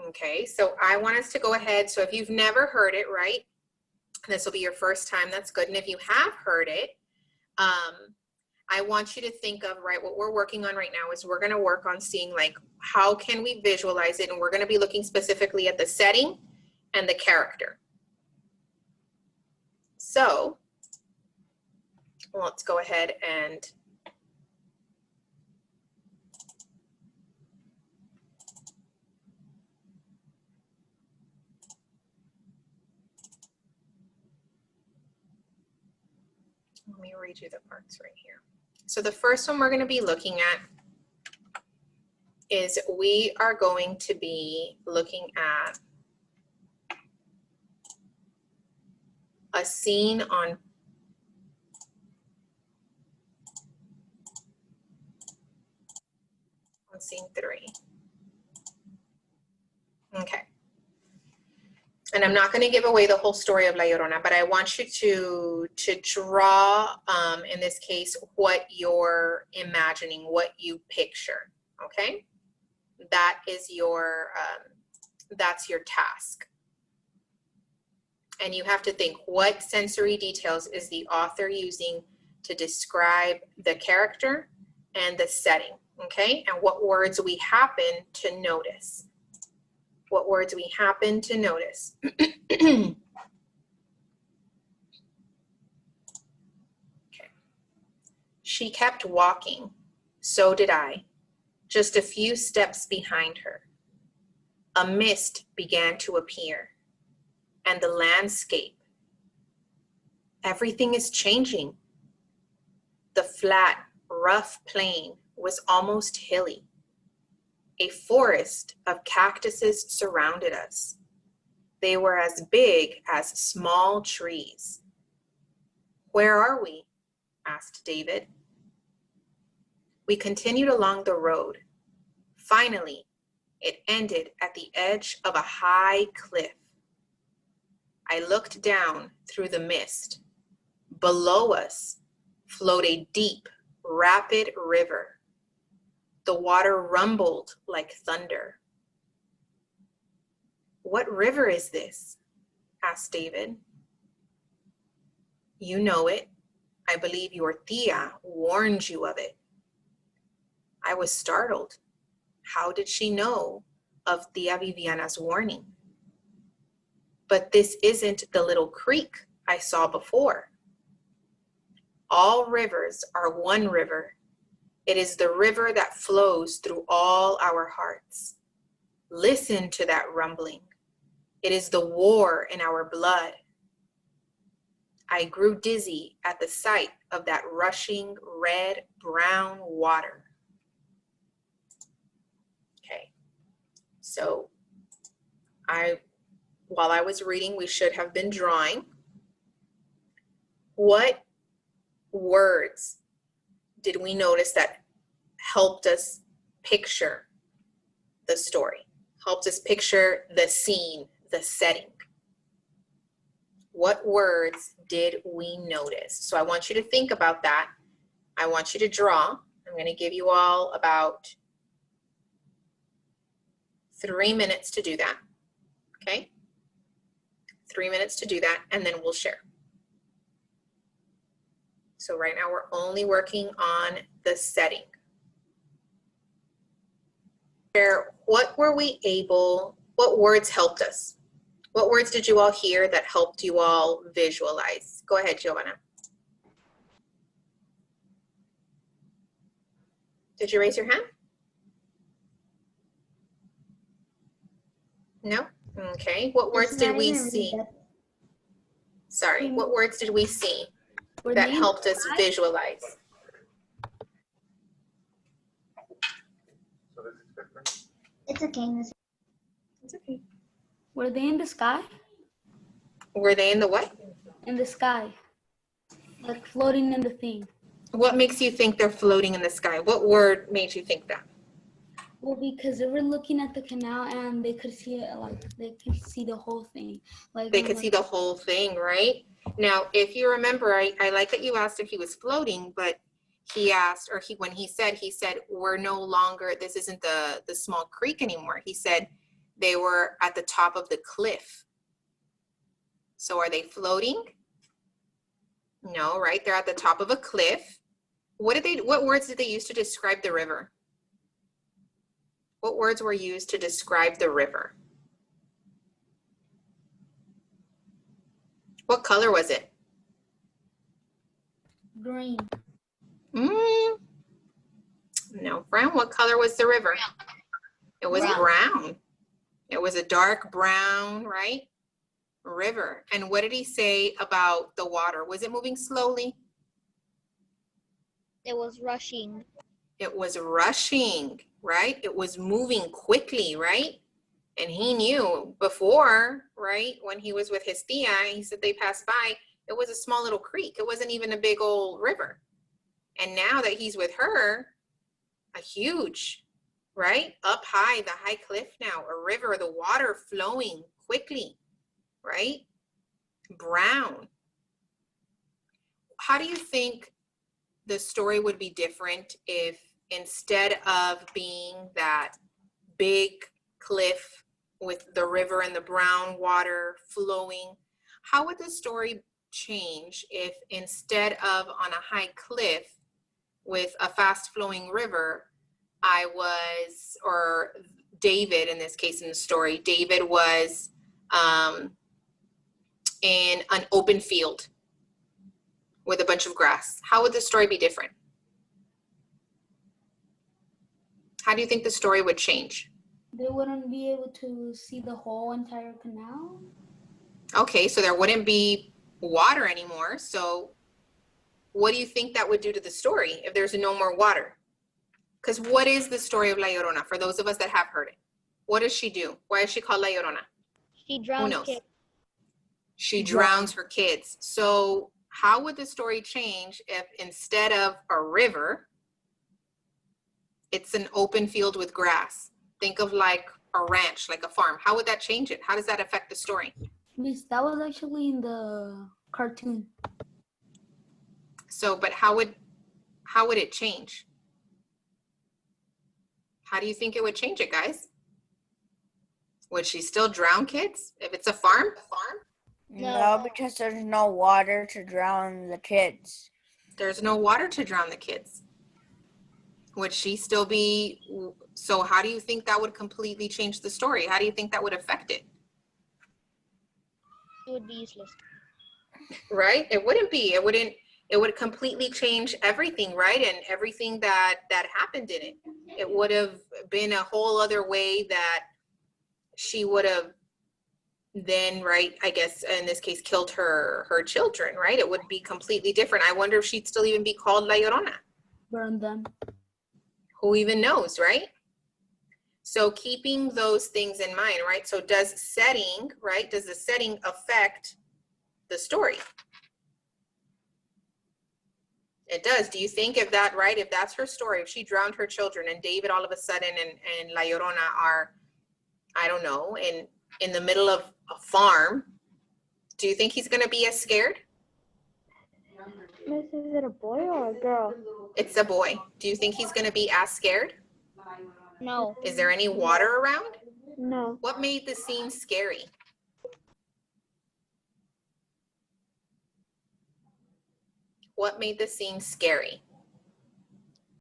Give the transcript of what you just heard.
Okay, so I want us to go ahead. So if you've never heard it, right, this will be your first time. That's good. And if you have heard it, I want you to think of, right, what we're working on right now is we're going to work on seeing, like, how can we visualize it? And we're going to be looking specifically at the setting and the character. So let's go ahead and let me read you the parts right here. So the first one we're going to be looking at is we are going to be looking at a scene on scene 3. Okay. And I'm not going to give away the whole story of La Llorona, but I want you to draw, in this case, what you're imagining, what you picture, okay? That is your, that's your task. And you have to think, what sensory details is the author using to describe the character and the setting, okay? And what words we happen to notice. What words we happen to notice. Okay. She kept walking. So did I. Just a few steps behind her. A mist began to appear, and the landscape. Everything is changing. The flat, rough plain was almost hilly. A forest of cactuses surrounded us. They were as big as small trees. Where are we? Asked David. We continued along the road. Finally, it ended at the edge of a high cliff. I looked down through the mist. Below us flowed a deep, rapid river. The water rumbled like thunder. What river is this? Asked David. You know it. I believe your tia warned you of it. I was startled. How did she know of Tia Viviana's warning? But this isn't the little creek I saw before. All rivers are one river. It is the river that flows through all our hearts. Listen to that rumbling. It is the war in our blood. I grew dizzy at the sight of that rushing red-brown water. Okay, so while I was reading, we should have been drawing. What words did we notice that helped us picture the story, helped us picture the scene, the setting? What words did we notice? So I want you to think about that. I want you to draw. I'm going to give you all about 3 minutes to do that, okay? 3 minutes to do that, and then we'll share. So right now we're only working on the setting. What words helped us? What words did you all hear that helped you all visualize? Go ahead, Giovanna. Did you raise your hand? No? Okay. What words did we see? Sorry, what words did we see that helped us visualize? It's okay. It's okay. Were they in the sky? Were they in the what? In the sky. Like floating in the thing. What makes you think they're floating in the sky? What word made you think that? Well, because they were looking at the canal and they could see it, like they could see the whole thing. Like they could see the whole thing, right? Now, if you remember, I like that you asked if he was floating, but he asked, or when he said, we're no longer, this isn't the small creek anymore. He said, They were at the top of the cliff. So are they floating? No, right? They're at the top of a cliff. What words did they use to describe the river? What words were used to describe the river? What color was it? Green. No, Fran, what color was the river? It was brown. It was a dark brown, right? River. And what did he say about the water? Was it moving slowly? It was rushing. It was rushing, right? It was moving quickly, right? And he knew before, right, when he was with his tia, he said they passed by, it was a small little creek. It wasn't even a big old river. And now that he's with her, a huge, right, up high, the high cliff now, a river, the water flowing quickly, right? Brown. How do you think the story would be different if instead of being that big cliff with the river and the brown water flowing, how would the story change if instead of on a high cliff with a fast flowing river, or David, in this case in the story, David was in an open field with a bunch of grass? How would the story be different? How do you think the story would change? They wouldn't be able to see the whole entire canal. Okay, so there wouldn't be water anymore. So what do you think that would do to the story if there's no more water? Because what is the story of La Llorona for those of us that have heard it? What does she do? Why is she called La Llorona? She drowns knows? kids. She drowns her kids. So how would the story change if instead of a river, it's an open field with grass? Think of like a ranch, like a farm. How would that change it? How does that affect the story? Miss, that was actually in the cartoon. So, but how would it change? How do you think it would change it, guys? Would she still drown kids if it's a farm? No, because there's no water to drown the kids. There's no water to drown the kids. Would she still be? So how do you think that would completely change the story? How do you think that would affect it? It would be useless. Right? It wouldn't be. It would completely change everything, right? And everything that happened in it. It would have been a whole other way that she would have then, right, I guess in this case, killed her children, right? It would be completely different. I wonder if she'd still even be called La Llorona. Burn them. Who even knows, right? So keeping those things in mind, right? So does the setting affect the story? It does. Do you think if that's her story, if she drowned her children and David all of a sudden and La Llorona are, I don't know, in the middle of a farm, do you think he's going to be as scared? Miss, is it a boy or a girl? It's a boy. Do you think he's going to be as scared? No. Is there any water around? No. What made the scene scary? What made the scene scary?